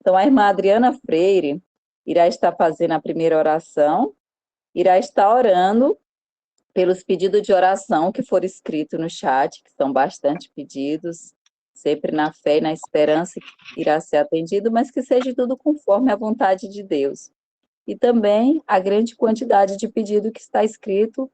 C: Então, a irmã Adriana Freire irá estar fazendo a primeira oração, irá estar orando pelos pedidos de oração que foram escritos no chat, que são bastante pedidos, sempre na fé e na esperança que irá ser atendido, mas que seja tudo conforme a vontade de Deus. E também a grande quantidade de pedido que está escrito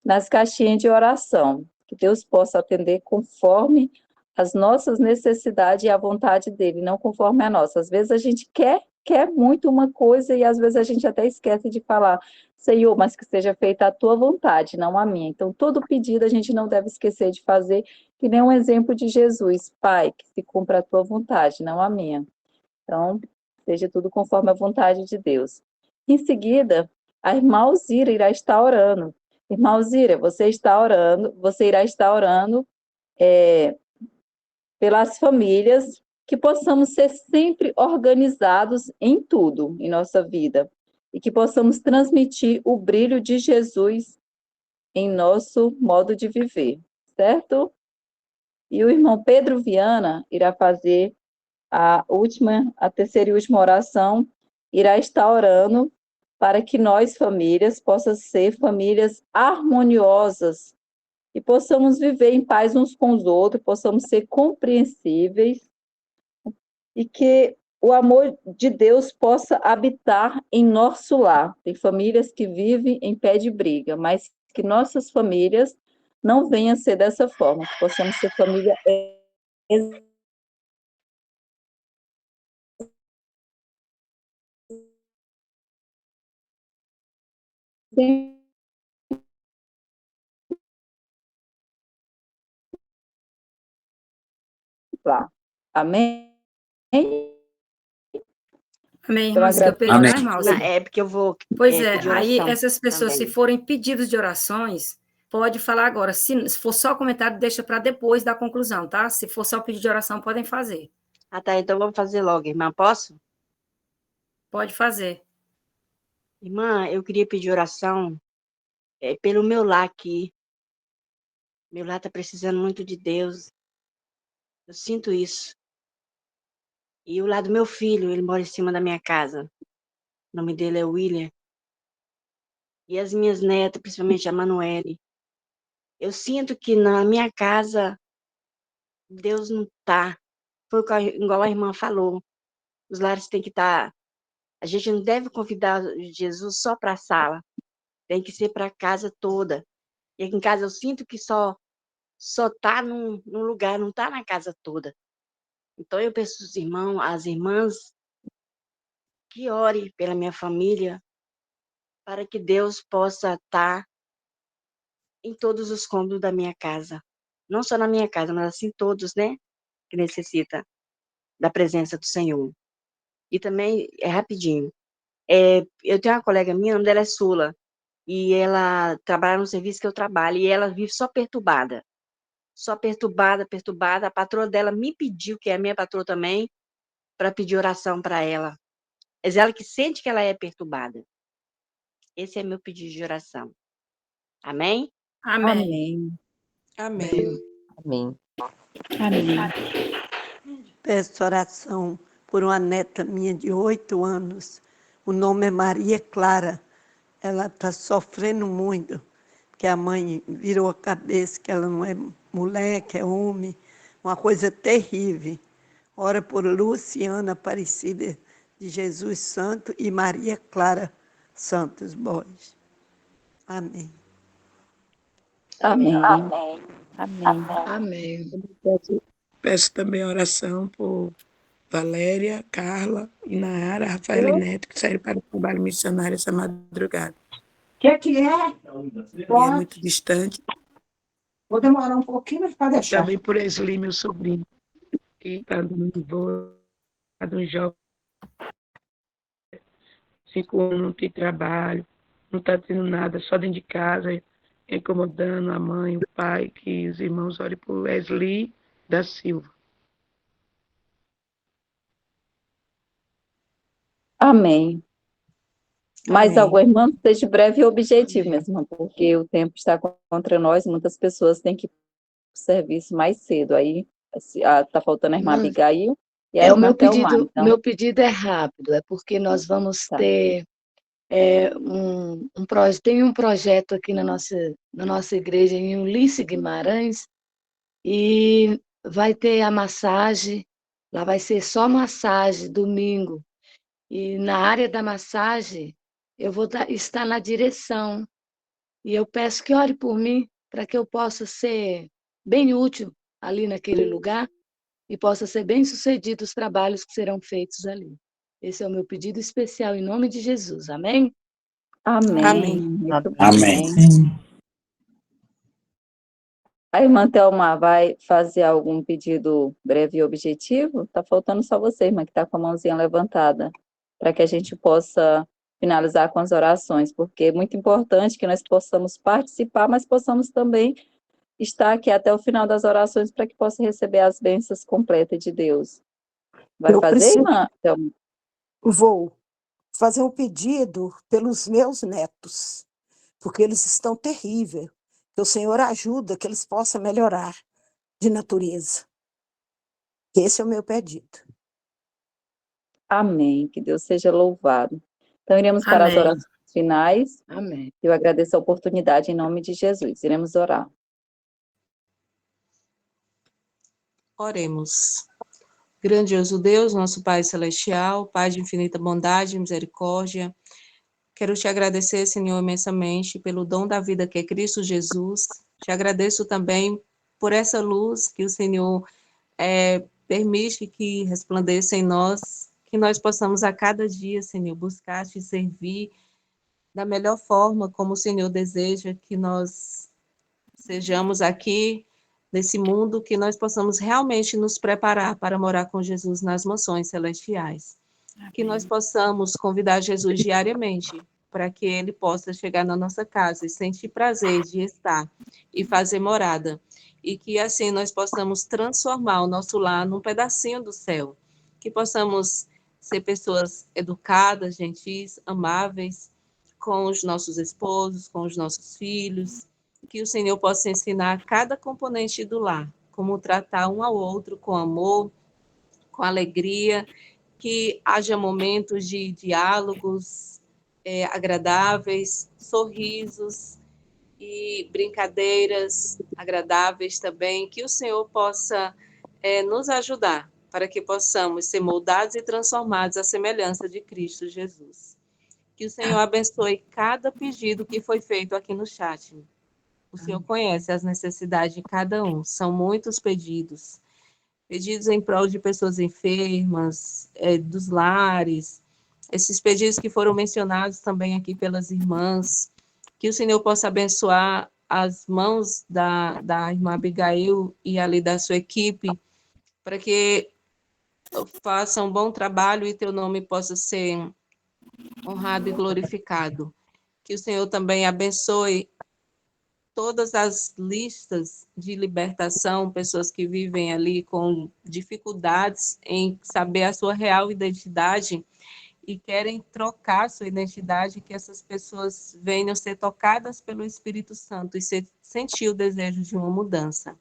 C: nas caixinhas de oração, que Deus possa atender conforme as nossas necessidades e a vontade dele, não conforme a nossa. Às vezes a gente quer muito uma coisa e às vezes a gente até esquece de falar, Senhor, mas que seja feita a tua vontade, não a minha. Então, todo pedido a gente não deve esquecer de fazer, que nem um exemplo de Jesus, Pai, que se cumpra a tua vontade, não a minha. Então, seja tudo conforme a vontade de Deus. Em seguida, a irmã Alzira irá estar orando. Irmã Alzira, você irá estar orando pelas famílias, que possamos ser sempre organizados em tudo em nossa vida e que possamos transmitir o brilho de Jesus em nosso modo de viver, certo? E o irmão Pedro Viana irá fazer a terceira e última oração, irá estar orando para que nós, famílias, possamos ser famílias harmoniosas e possamos viver em paz uns com os outros, possamos ser compreensíveis e que o amor de Deus possa habitar em nosso lar. Tem famílias que vivem em pé de briga, mas que nossas famílias não venham a ser dessa forma, que possamos ser família exemplar. Amém?
B: Amém,
C: Então,
B: irmãos, que eu
C: agradeço.
B: perdi, né, irmãos?
J: É porque eu vou
B: Pois é,
J: pedir
B: aí
J: oração
B: essas pessoas,
J: também.
B: se forem pedidos de orações, pode falar agora. Se for só comentário, deixa para depois da conclusão, tá? Se for só pedido de oração, podem fazer.
J: Ah, tá, então vamos fazer logo, irmã, posso?
B: Pode fazer.
J: Irmã, eu queria pedir oração pelo meu lar aqui. Meu lar está precisando muito de Deus. Eu sinto isso. E o lar do meu filho, ele mora em cima da minha casa. O nome dele é William. E as minhas netas, principalmente a Manuele. Eu sinto que na minha casa, Deus não está. Foi igual a irmã falou. Os lares têm que estar. A gente não deve convidar Jesus só para a sala. Tem que ser para a casa toda. E aqui em casa eu sinto que só tá num lugar, não tá na casa toda. Então eu peço aos irmãos, às irmãs, que ore pela minha família, para que Deus possa estar em todos os cômodos da minha casa. Não só na minha casa, mas assim todos, né? Que necessita da presença do Senhor. E também, rapidinho, eu tenho uma colega minha, o nome dela é Sula, e ela trabalha no serviço que eu trabalho, e ela vive só perturbada. Só perturbada, perturbada. A patroa dela me pediu, que é a minha patroa também, para pedir oração para ela. É ela que sente que ela é perturbada. Esse é meu pedido de oração. Amém?
B: Amém.
A: Amém.
C: Amém.
H: Peço oração por uma neta minha de 8 anos. O nome é Maria Clara. Ela está sofrendo muito, porque que a mãe virou a cabeça, que ela não é mulher, que é homem, uma coisa terrível. Ora por Luciana Aparecida de Jesus Santo e Maria Clara Santos Borges. Amém.
C: Amém.
D: Amém.
I: Amém.
A: Peço também oração por Valéria, Carla, Inayara, Rafaela e Neto, que saíram para o trabalho missionário essa madrugada.
K: Que é?
A: E é muito distante.
K: Vou demorar um pouquinho, mas pode
A: E
K: deixar.
A: também por Esli, meu sobrinho, que está no voo, está no jovem, 5 anos, não tem trabalho, não está tendo nada, só dentro de casa, incomodando a mãe, o pai, que os irmãos orem por Esli da Silva.
C: Amém. Mais
G: Amém.
C: alguma irmã? Seja breve e objetivo mesmo, porque o tempo está contra nós, muitas pessoas têm que ir para o serviço mais cedo. Aí está faltando a irmã
I: Irmã,
C: Abigail e a
I: o
C: irmã Thelma. Então,
I: meu pedido é rápido, é porque nós vamos
C: tá.
I: ter tem um projeto aqui na nossa igreja em Ulisses Guimarães e vai ter a massagem, lá vai ser só massagem domingo. E na área da massagem eu vou estar na direção. E eu peço que ore por mim para que eu possa ser bem útil ali naquele lugar e possa ser bem sucedido os trabalhos que serão feitos ali. Esse é o meu pedido especial em nome de Jesus. Amém?
C: Amém.
G: Amém.
C: Muito
L: Amém.
C: bem. A irmã Thelma vai fazer algum pedido breve e objetivo? Está faltando só você, irmã, que está com a mãozinha levantada, para que a gente possa finalizar com as orações, porque é muito importante que nós possamos participar, mas possamos também estar aqui até o final das orações para que possa receber as bênçãos completas de Deus. Vai
K: Eu
C: fazer,
K: preciso,
C: irmã Thelma?
K: vou fazer um pedido pelos meus netos, porque eles estão terríveis. Que o Senhor ajuda, que eles possam melhorar de natureza. Esse é o meu pedido.
C: Amém. Que Deus seja louvado. Então, iremos para as
B: Amém.
C: orações finais.
I: Amém.
C: Eu agradeço a oportunidade em nome de Jesus. Iremos orar.
G: Oremos. Grandioso Deus, nosso Pai Celestial, Pai de infinita bondade e misericórdia, quero te agradecer, Senhor, imensamente pelo dom da vida que é Cristo Jesus. Te agradeço também por essa luz que o Senhor permite que resplandeça em nós, que nós possamos a cada dia, Senhor, buscar te servir da melhor forma, como o Senhor deseja que nós sejamos aqui nesse mundo, que nós possamos realmente nos preparar para morar com Jesus nas mansões celestiais. Amém. Que nós possamos convidar Jesus diariamente, para que ele possa chegar na nossa casa e sentir prazer de estar e fazer morada. E que assim nós possamos transformar o nosso lar num pedacinho do céu. Que possamos ser pessoas educadas, gentis, amáveis, com os nossos esposos, com os nossos filhos. Que o Senhor possa ensinar cada componente do lar, como tratar um ao outro com amor, com alegria, que haja momentos de diálogos agradáveis, sorrisos e brincadeiras agradáveis também, que o Senhor possa nos ajudar para que possamos ser moldados e transformados à semelhança de Cristo Jesus. Que o Senhor abençoe cada pedido que foi feito aqui no chat. O Senhor conhece as necessidades de cada um, são muitos pedidos. Pedidos em prol de pessoas enfermas, dos lares, esses pedidos que foram mencionados também aqui pelas irmãs, que o Senhor possa abençoar as mãos da irmã Abigail e ali da sua equipe, para que façam um bom trabalho e teu nome possa ser honrado e glorificado. Que o Senhor também abençoe todas as listas de libertação, pessoas que vivem ali com dificuldades em saber a sua real identidade e querem trocar sua identidade, que essas pessoas venham ser tocadas pelo Espírito Santo e sentir o desejo de uma mudança.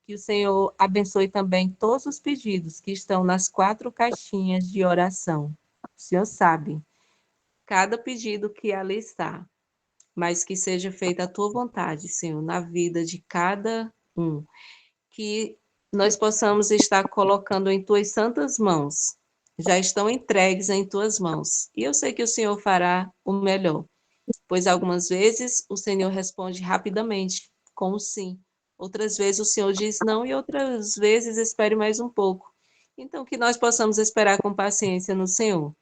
G: Que o Senhor abençoe também todos os pedidos que estão nas 4 caixinhas de oração. O Senhor sabe cada pedido que ali está. mas que seja feita a tua vontade, Senhor, na vida de cada um. Que nós possamos estar colocando em tuas santas mãos. Já estão entregues em tuas mãos. E eu sei que o Senhor fará o melhor, pois algumas vezes o Senhor responde rapidamente, com um sim. Outras vezes o Senhor diz não e outras vezes espere mais um pouco. Então, que nós possamos esperar com paciência no Senhor.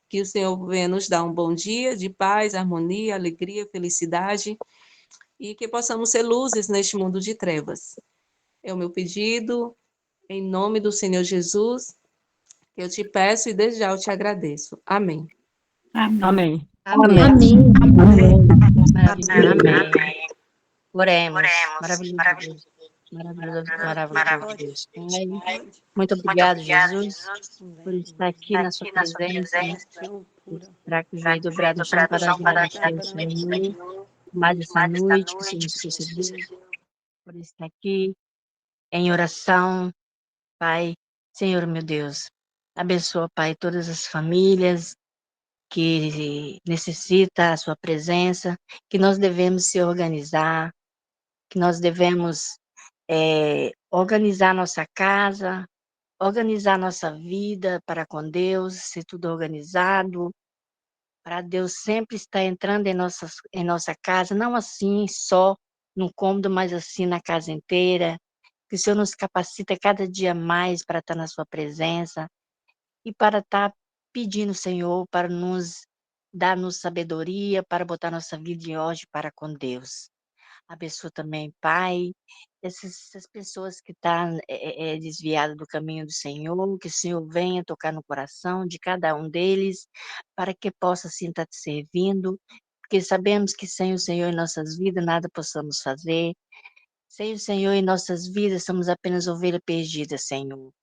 G: Que o Senhor venha nos dar um bom dia de paz, harmonia, alegria, felicidade e que possamos ser luzes neste mundo de trevas. É o meu pedido, em nome do Senhor Jesus, que eu te peço e desde já eu te agradeço. Amém.
F: Amém.
J: Amém.
I: Amém.
J: Amém. Oremos. Maravilhoso Deus. Maravilhoso Deus. Pai, muito obrigado, Jesus, por estar aqui na sua presença, por estar com o joelho dobrado no chão para agradecer ao Senhor, mais essa noite que o Senhor nos concedeu, por estar aqui em oração, Pai. Senhor, meu Deus, abençoa, Pai, todas as famílias que necessitam a sua presença, que nós devemos se organizar, que nós devemos organizar nossa casa, organizar nossa vida para com Deus, ser tudo organizado, para Deus sempre estar entrando em nossa casa, não assim só num cômodo, mas assim na casa inteira, que o Senhor nos capacita cada dia mais para estar na sua presença e para estar pedindo, Senhor, para nos dar-nos sabedoria, para botar nossa vida em ordem para com Deus. Abençoa também, Pai, essas pessoas que estão desviadas do caminho do Senhor, que o Senhor venha tocar no coração de cada um deles, para que possa sim estar te servindo, porque sabemos que sem o Senhor em nossas vidas nada possamos fazer, sem o Senhor em nossas vidas somos apenas ovelha perdida, Senhor,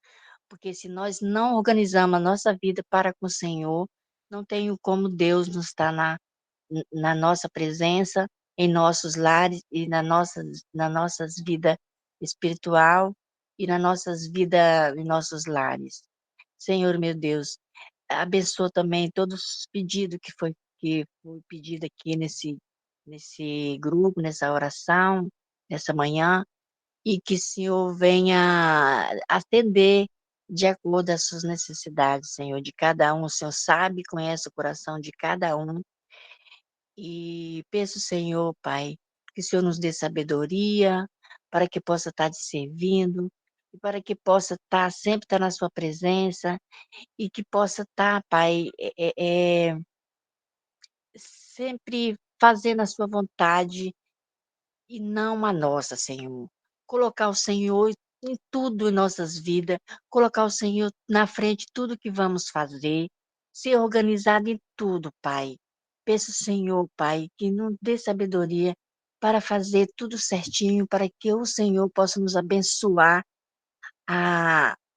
J: porque se nós não organizamos a nossa vida para com o Senhor, não tem como Deus nos estar na nossa presença, em nossos lares e na nossas vida espiritual e nas nossas vidas, em nossos lares. Senhor, meu Deus, abençoa também todos os pedidos que foi pedido aqui nesse grupo, nessa oração, nessa manhã, e que o Senhor venha atender de acordo às suas necessidades, Senhor, de cada um. O Senhor sabe, conhece o coração de cada um, e peço, Senhor, Pai, que o Senhor nos dê sabedoria para que possa estar te servindo e para que possa sempre estar na sua presença e que possa estar, Pai, sempre fazendo a sua vontade e não a nossa, Senhor. Colocar o Senhor em tudo em nossas vidas, colocar o Senhor na frente de tudo que vamos fazer, ser organizado em tudo, Pai. Peço, Senhor, Pai, que nos dê sabedoria para fazer tudo certinho, para que o Senhor possa nos abençoar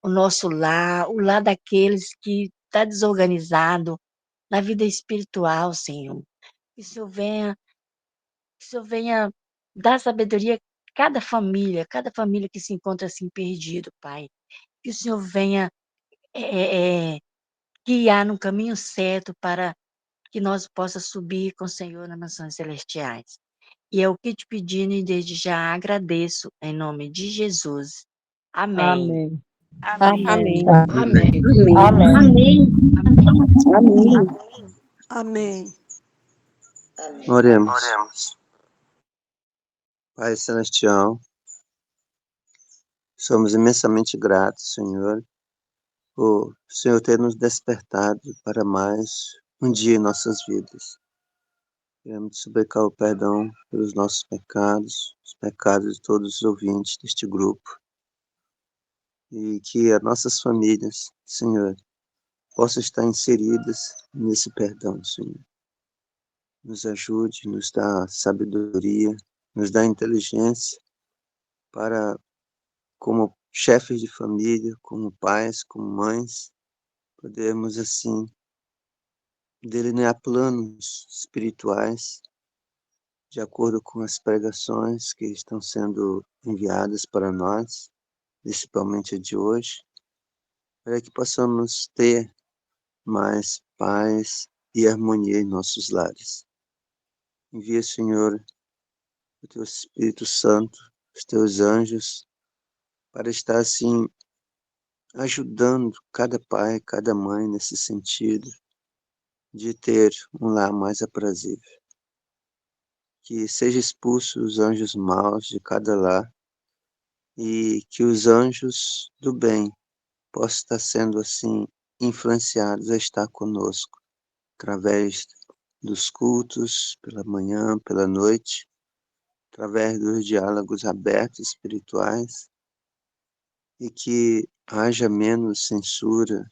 J: o nosso lar, o lar daqueles que está desorganizado na vida espiritual, Senhor. Que o Senhor venha dar sabedoria a cada família que se encontra assim perdido, Pai. Que o Senhor venha guiar no caminho certo para que nós possa subir com o Senhor nas mansões celestiais. E é o que te pedindo e desde já agradeço em nome de Jesus. Amém.
F: Amém.
G: Amém.
I: Amém.
C: Amém. Amém.
H: Amém.
L: Oremos. Pai Celestial, somos imensamente gratos, Senhor, por o Senhor ter nos despertado para mais um dia em nossas vidas. Queremos suplicar o perdão pelos nossos pecados, os pecados de todos os ouvintes deste grupo, e que as nossas famílias, Senhor, possam estar inseridas nesse perdão, Senhor. Nos ajude, nos dá sabedoria, nos dá inteligência para, como chefes de família, como pais, como mães, podermos assim delinear planos espirituais de acordo com as pregações que estão sendo enviadas para nós, principalmente a de hoje, para que possamos ter mais paz e harmonia em nossos lares. Envia, Senhor, o teu Espírito Santo, os teus anjos, para estar assim ajudando cada pai, cada mãe nesse sentido de ter um lar mais aprazível. Que seja expulso os anjos maus de cada lar e que os anjos do bem possam estar sendo assim influenciados a estar conosco através dos cultos, pela manhã, pela noite, através dos diálogos abertos espirituais, e que haja menos censura,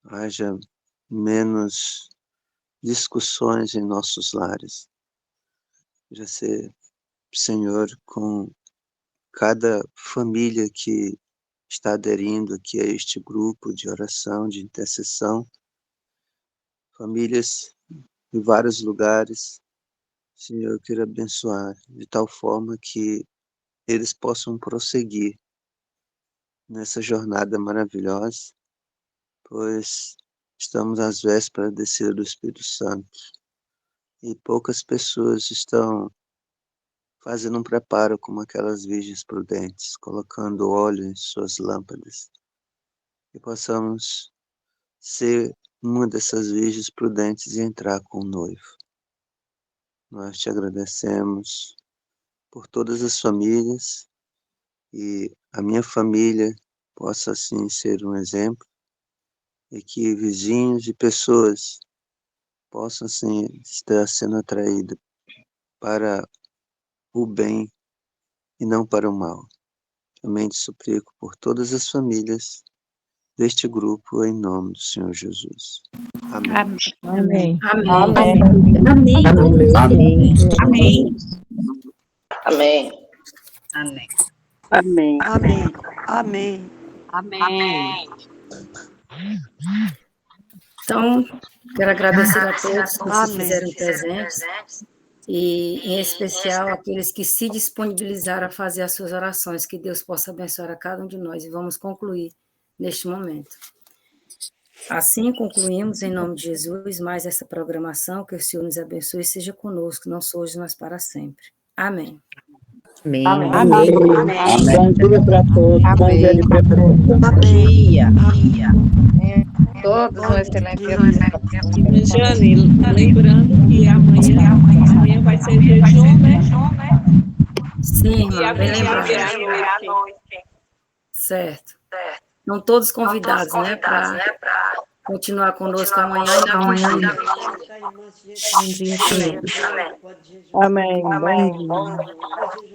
L: haja menos discussões em nossos lares. Já ser, Senhor, com cada família que está aderindo aqui a este grupo de oração, de intercessão, famílias em vários lugares, Senhor, eu quero abençoar de tal forma que eles possam prosseguir nessa jornada maravilhosa, pois estamos às vésperas da descida do Espírito Santo e poucas pessoas estão fazendo um preparo como aquelas virgens prudentes, colocando óleo em suas lâmpadas, que possamos ser uma dessas virgens prudentes e entrar com o noivo. Nós te agradecemos por todas as famílias, e a minha família possa assim ser um exemplo, e que vizinhos e pessoas possam assim estar sendo atraídos para o bem e não para o mal. Também te suplico por todas as famílias deste grupo, em nome do Senhor Jesus. Amém.
F: Amém.
B: Amém.
C: Amém.
E: Amém.
C: Amém.
M: Amém.
N: Amém.
H: Amém. Amém.
J: Amém.
B: Então, quero agradecer a todos que se
H: Amém.
B: fizeram presentes e, em especial, aqueles que se disponibilizaram a fazer as suas orações. Que Deus possa abençoar a cada um de nós e vamos concluir neste momento. Assim concluímos, em nome de Jesus, mais essa programação. Que o Senhor nos abençoe e seja conosco, não só hoje, mas para sempre. Amém.
N: Amém.
J: Amém.
E: Bom dia para todos. Bom dia de preparação.
J: Bom dia.
N: Todos um excelente dia.
G: Jane, lembrando que amanhã vai ser jejum, né?
B: Sim,
G: E
B: irmã, bem lembrado.
G: à noite.
B: Certo. Estão todos convidados, né, para continuar conosco amanhã e na vigília.
F: Amém. Bom dia.